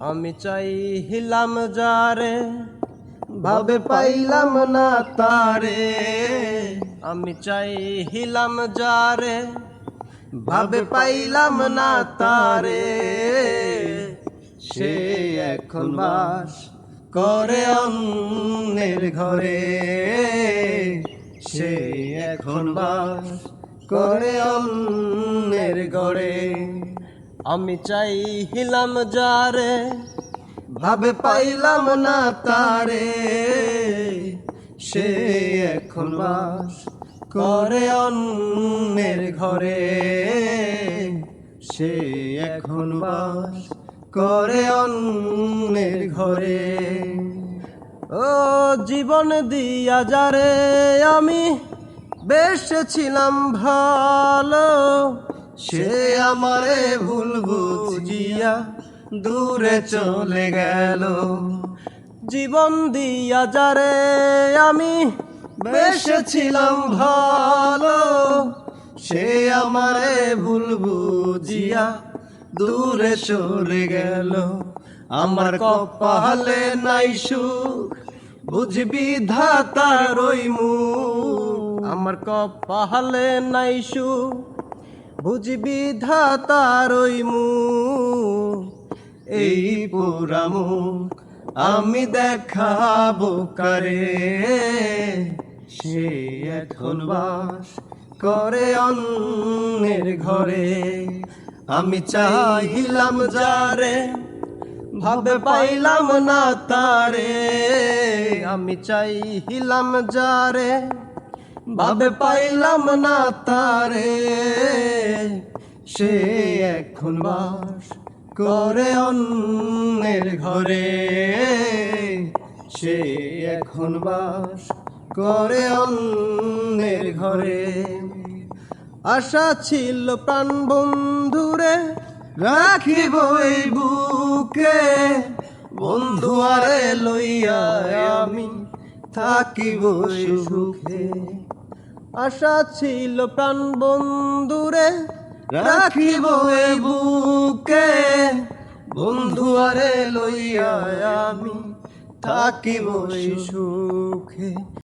আমি চাইলাম যারে ভাবে পাইলাম না তারে। আমি চাইলাম যারে ভাবে পাইলাম না তারে। সে এখন বাস করে অন্যের ঘরে। সে এখন বাস করে অন্যের ঘরে। আমি চাইলাম যারে ভাবে পাইলাম না তারে। সে এখন বাস করে অন্যের ঘরে। সে এখন বাস করে অন্যের ঘরে। ও জীবন দিয়া যারে আমি বেসেছিলাম ভালো, সে আমারে ভুল বুঝিয়া দূরে চলে গেল। জীবন দিয়া যারে আমি বেসেছিলাম ভালো, সে আমারে ভুল বুঝিয়া দূরে চলে গেল। আমার কপালে নাই সুখ বুঝবি ধাতার ওই মুখ। আমার কপালে নাই সুখ বুঝবি ধাতার ওই মুখ। এই পুরা মুখ আমি দেখাবো কারে। সে এখন বাস করে অন্যের ঘরে। আমি চাইলাম যারে ভাবে পাইলাম না তারে। আমি চাইলাম যারে ভাবে পাইলাম না তারে। সে এখন বাস করে অন্যের ঘরে। সে এখন বাস করে অন্যের ঘরে। আশা ছিল প্রাণ বন্ধুরে রাখিব এই বুকে। বন্ধু আরে লইয়া আমি থাকিব সুখে। আশা ছিল প্রাণ বন্ধুরে রাখিব এই বুকে। বন্ধু আরে লইয়া আমি থাকিব সুখে।